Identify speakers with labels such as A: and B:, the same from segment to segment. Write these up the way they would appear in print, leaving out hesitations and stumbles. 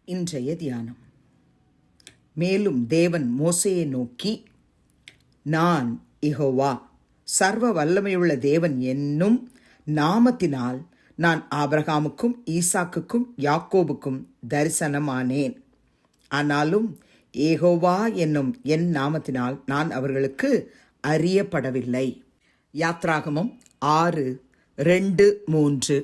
A: இன்றைய தியானம். மேலும் தேவன் மோசேயை நோக்கி, நான் யெகோவா சர்வ வல்லமையுள்ள தேவன் என்னும் நாமத்தினால் நான் ஆபிரகாமுக்கும் ஈசாக்குக்கும் யாக்கோபுக்கும் தரிசனமானேன். ஆனாலும் யெகோவா என்னும் என் நாமத்தினால் நான் அவர்களுக்கு அறியப்படவில்லை. யாத்ராகமம் 6:2-3.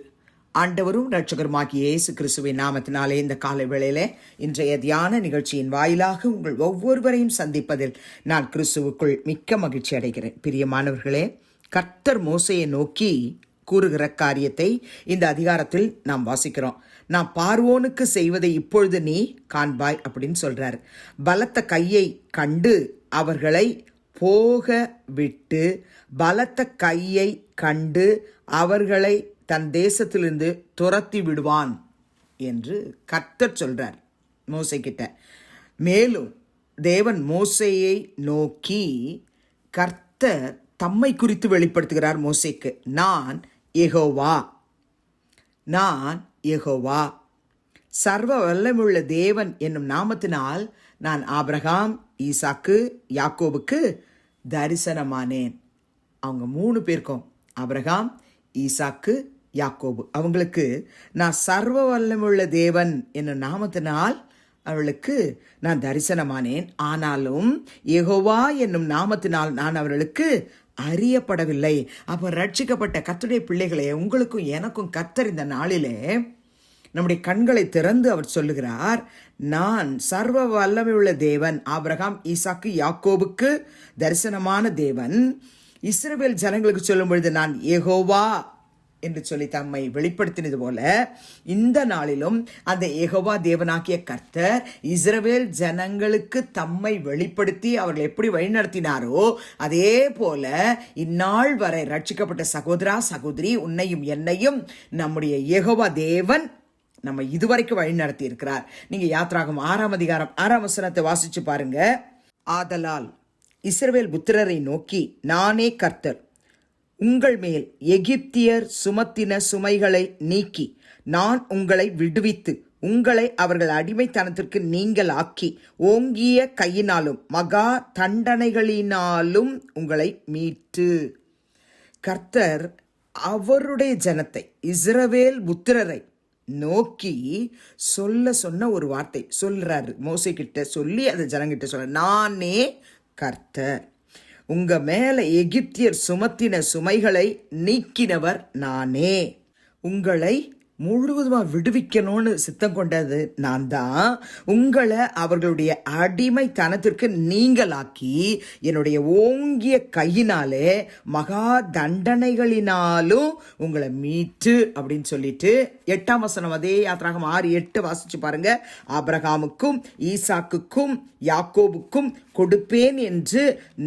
A: ஆண்டவரும் இரட்சகருமாகிய இயேசு கிறிஸ்துவின் நாமத்தினாலே இந்த காலை வேளையில இன்றைய தியான நிகழ்ச்சியின் வாயிலாக உங்கள் ஒவ்வொருவரையும் சந்திப்பதில் நான் கிறிஸ்துவுக்குள் மிக்க மகிழ்ச்சி அடைகிறேன். பிரியமானவர்களே, கர்த்தர் மோசேயை நோக்கி கூறுகிற காரியத்தை இந்த அதிகாரத்தில் நாம் வாசிக்கிறோம். நான் பார்வோனுக்கு செய்வதை இப்பொழுது நீ காண்பாய் அப்படின்னு சொல்றாரு. பலத்த கையை கண்டு அவர்களை போக விட்டு, பலத்த கையை கண்டு அவர்களை தன் தேசத்திலிருந்து துரத்தி விடுவான் என்று கர்த்தர் சொல்றார் மோசே கிட்ட. மேலும் தேவன் மோசேயை நோக்கி கர்த்தர் தம்மை குறித்து வெளிப்படுத்துகிறார் மோசேக்கு. நான் யெகோவா, நான் யெகோவா சர்வ வல்லமையுள்ள தேவன் என்னும் நாமத்தினால் நான் ஆபிரகாம், ஈசாக்கு, யாக்கோபுக்கு தரிசனமானேன். அவங்க 3 பேருக்கும், ஆபிரகாம், ஈசாக்கு, யாக்கோபு, அவங்களுக்கு நான் சர்வ வல்லமையுள்ள தேவன் என்னும் நாமத்தினால் அவர்களுக்கு நான் தரிசனமானேன். ஆனாலும் யெகோவா என்னும் நாமத்தினால் நான் அவர்களுக்கு அறியப்படவில்லை. அப்போ ரட்சிக்கப்பட்ட கர்த்தருடைய பிள்ளைகளே, உங்களுக்கும் எனக்கும் கர்த்தர் இந்த நாளிலே நம்முடைய கண்களை திறந்து அவர் சொல்லுகிறார், நான் சர்வ வல்லமையுள்ள தேவன், ஆபிரகாம், ஈசாக்கு, யாக்கோபுக்கு தரிசனமான தேவன். இஸ்ரவேல் ஜனங்களுக்கு சொல்லும் பொழுது நான் யெகோவா என்று சொல்லி தம்மை வெளிப்படுத்தினது போல இந்த நாளிலும் அந்த யெகோவா தேவனாகிய கர்த்தர் இஸ்ரவேல் ஜனங்களுக்கு தம்மை வெளிப்படுத்தி அவர்கள் எப்படி வழிநடத்தினாரோ அதே போல இந்நாள் வரை ரட்சிக்கப்பட்ட சகோதரா சகோதரி, உன்னையும் என்னையும் நம்முடைய யெகோவா தேவன் நம்ம இதுவரைக்கும் வழி நடத்தி இருக்கிறார். நீங்க யாத்ராகமம் 6:6 வாசிச்சு பாருங்க. ஆதலால் இஸ்ரவேல் புத்திரரை நோக்கி, நானே கர்த்தர், உங்கள் மேல் எகிப்தியர் சுமத்தின சுமைகளை நீக்கி நான் உங்களை விடுவித்து உங்களை அவர்கள் அடிமைத்தனத்திற்கு நீங்கள் ஆக்கி ஓங்கிய கையினாலும் மகா தண்டனைகளினாலும் உங்களை மீட்டு. கர்த்தர் அவருடைய ஜனத்தை, இஸ்ரவேல் புத்திரரை நோக்கி சொன்ன ஒரு வார்த்தை சொல்றாரு. மோசே கிட்ட சொல்லி அந்த ஜனங்கிட்ட சொல்ற, நானே கர்த்தர், உங்க மேல எகிப்தியர் சுமத்தின சுமைகளை நீக்கினவர் நானே, உங்களை முழுவதுமாக விடுவிக்கணும்னு சித்தம் கொண்டது நான் தான், உங்களை அவர்களுடைய அடிமைத்தனத்திற்கு நீங்களாக்கி என்னுடைய ஓங்கிய கையினாலே மகா தண்டனைகளினாலும் உங்களை மீட்டு அப்படின்னு சொல்லிட்டு 8ஆம் வசனம் அதே யாத்ராகமம் 6:8 வாசிச்சு பாருங்க. ஆபிரகாமுக்கும் ஈசாக்குக்கும் யாக்கோபுக்கும் கொடுப்பேன் என்று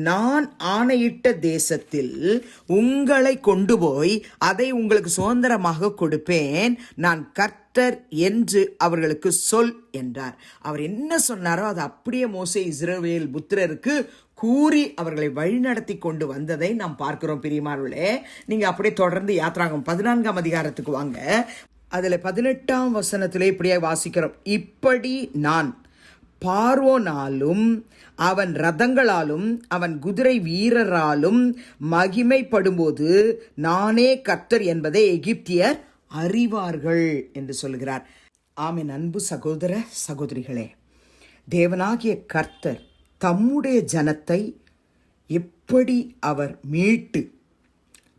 A: நான் ஆணையிட்ட தேசத்தில் உங்களை கொண்டு போய் அதை உங்களுக்கு சுதந்திரமாக கொடுப்பேன், நான் கர்த்தர் என்று அவர்களுக்கு சொல் என்றார். அவர் என்ன சொன்னாரோ அது அப்படியே மோசே இஸ்ரவேல் புத்திரருக்கு கூறி அவர்களை வழிநடத்தி கொண்டு வந்ததை நாம் பார்க்கிறோம். பிரியமானவர்களே, நீங்க அப்படியே தொடர்ந்து யாத்ராகமம் 14ஆம் அதிகாரத்துக்கு வாங்க. அதுல 18ஆம் வசனத்திலே இப்படியே வாசிக்கிறோம். இப்படி நான் பார்வோனாலும் அவன் ரதங்களாலும் அவன் குதிரை வீரராலும் மகிமைப்படும்போது நானே கர்த்தர் என்பதை எகிப்தியர் அறிவார்கள் என்று சொல்கிறார். ஆமென். அன்பு சகோதர சகோதரிகளே, தேவனாகிய கர்த்தர் தம்முடைய ஜனத்தை எப்படி அவர் மீட்டு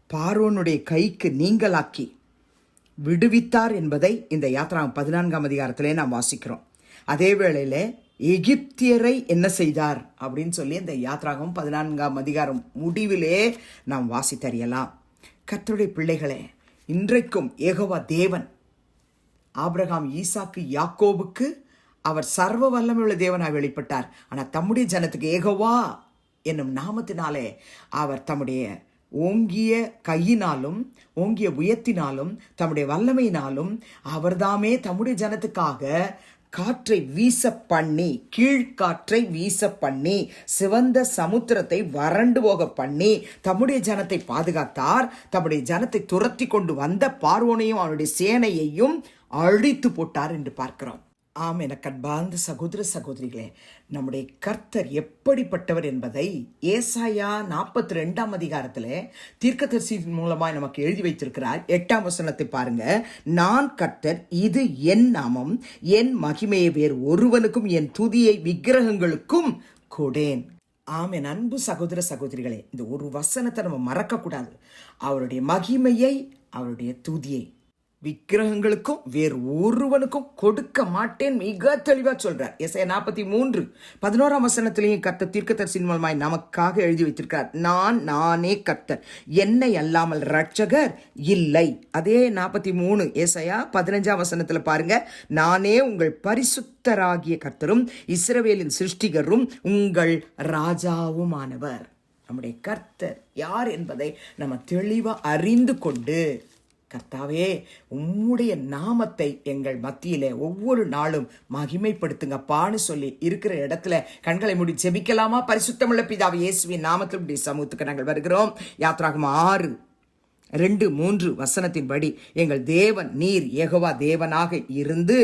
A: பார்வோனுடைய கைக்கு நீங்களாக்கி விடுவித்தார் என்பதை இந்த யாத்ராகமம் 14ஆம் அதிகாரத்திலே நாம் வாசிக்கிறோம். அதே வேளையில எகிப்தியரை என்ன செய்தார் அப்படின்னு சொல்லி இந்த யாத்ராகமம் 14ஆம் அதிகாரம் முடிவிலே நாம் வாசித்தறியலாம். கர்த்தருடைய பிள்ளைகளே, இன்றைக்கும் யெகோவா தேவன் ஆபிரகாம், ஈசாக்கு, யாக்கோபுக்கு அவர் சர்வ வல்லமையுள்ள தேவனாய் வெளிப்பட்டார். ஆனால் தம்முடைய ஜனத்துக்கு யெகோவா என்னும் நாமத்தினாலே அவர் தம்முடைய ஓங்கிய கையினாலும் ஓங்கிய புயத்தினாலும் தம்முடைய வல்லமையினாலும் அவர்தாமே தம்முடைய ஜனத்துக்காக காற்றை வீச பண்ணி, கீழ்காற்றை வீச பண்ணி, சிவந்த சமுத்திரத்தை வறண்டு போக பண்ணி தம்முடைய ஜனத்தை பாதுகாத்தார். தம்முடைய ஜனத்தை துரத்தி கொண்டு வந்த பார்வோனையும் அவனுடைய சேனையையும் அழித்து போட்டார் என்று பார்க்கிறோம். ஆம், எனக்கு அன்பார்ந்த சகோதர சகோதரிகளே, நம்முடைய கர்த்தர் எப்படிப்பட்டவர் என்பதை ஏசாயா 42 அதிகாரத்தில் தீர்க்கதரிசி மூலமாய் நமக்கு எழுதி வைத்திருக்கிறார். 8 வசனத்தை பாருங்க. நான் கர்த்தர், இது என் நாமம், என் மகிமையை வேறு ஒருவனுக்கும் என் துதியை விக்கிரகங்களுக்கும் கொடேன். என் அன்பு சகோதர சகோதரிகளே, இந்த ஒரு வசனத்தை நம்ம மறக்கக்கூடாது. அவருடைய மகிமையை, அவருடைய துதியை விக்கிரகங்களுக்கும் வேறு ஒருவனுக்கும் கொடுக்க மாட்டேன் மிக தெளிவா சொல்றார். எஸ்ஐயா 43:11 வசனத்திலையும் கர்த்தர் தீர்க்கதரிசியின் மூலமாய் நமக்காக எழுதி வைத்திருக்கிறார். நானே கர்த்தர், என்னை அல்லாமல் இரட்சகர் இல்லை. அதே 43 ஏசாயா 15 வசனத்துல பாருங்க. நானே உங்கள் பரிசுத்தராகிய கர்த்தரும் இஸ்ரவேலின் சிருஷ்டிகரும் உங்கள் ராஜாவுமானவர். நம்முடைய கர்த்தர் யார் என்பதை நம்ம தெளிவா அறிந்து கொண்டு, கர்த்தாவே, உம்முடைய நாமத்தை எங்கள் மத்தியிலே ஒவ்வொரு நாளும் மகிமைப்படுத்துங்கப்பான்னு சொல்லி இருக்கிற இடத்துல கண்களை மூடி ஜெபிக்கலாமா? பரிசுத்தமுள்ள பிதாவே, இயேசுவின் நாமத்தில் உடைய சமூகத்துக்கு நாங்கள் வருகிறோம். யாத்ராகமம் 6:2-3 வசனத்தின்படி, எங்கள் தேவன் நீர் யெகோவா தேவனாக இருந்து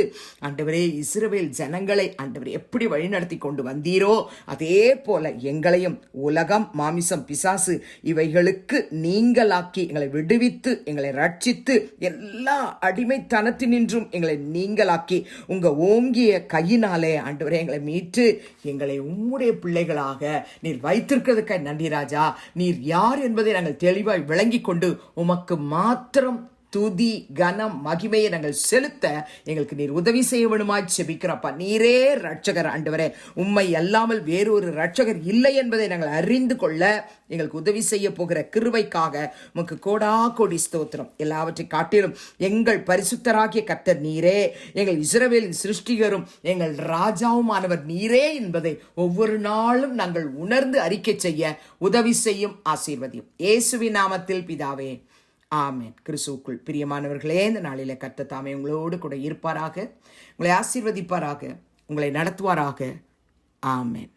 A: ஆண்டவரே இஸ்ரவேல் ஜனங்களை ஆண்டவரே எப்படி வழிநடத்தி கொண்டு வந்தீரோ அதே போல எங்களையும் உலகம், மாமிசம், பிசாசு இவைகளுக்கு நீங்களாக்கி எங்களை விடுவித்து எங்களை ரட்சித்து எல்லா அடிமைத்தனத்தினின்றும் எங்களை நீங்களாக்கி உங்க ஓங்கிய கையினாலே ஆண்டவரே எங்களை மீட்டு எங்களை உம்முடைய பிள்ளைகளாக நீர் வைத்திருக்கிறதுக்காக நன்றி ராஜா. நீர் யார் என்பதை நாங்கள் தெளிவாய் விளங்கி கொண்டு உமக்கு மாத்திரம் துதி, கனம், மகிமையை நாங்கள் செலுத்த எங்களுக்கு நீர் உதவி செய்ய வேண்டுமாய் செபிக்கிறப்பா. நீரே ரட்சகர் ஆண்டவரே, உம்மை அல்லாமல் வேறொரு ரட்சகர் இல்லை என்பதை நாங்கள் அறிந்து கொள்ள எங்களுக்கு உதவி செய்ய போகிற கிருபைக்காக உமக்கு கோடா கோடி ஸ்தோத்திரம். எல்லாவற்றை காட்டிலும் எங்கள் பரிசுத்தராகிய கர்த்தர் நீரே, எங்கள் இஸ்ரவேலின் சிருஷ்டிகரும் எங்கள் ராஜாவுமானவர் நீரே என்பதை ஒவ்வொரு நாளும் நாங்கள் உணர்ந்து அறிக்கை செய்ய உதவி செய்யும், ஆசீர்வதியும். இயேசுவின் நாமத்தில் பிதாவே, ஆமென். கிறிஸ்துவுக்குள் பிரியமானவர்களே, இந்த நாளிலே கர்த்தர் தாமே உங்களோடு கூட இருப்பாராக, உங்களை ஆசீர்வதிப்பாராக, உங்களை நடத்துவாராக. ஆமென்.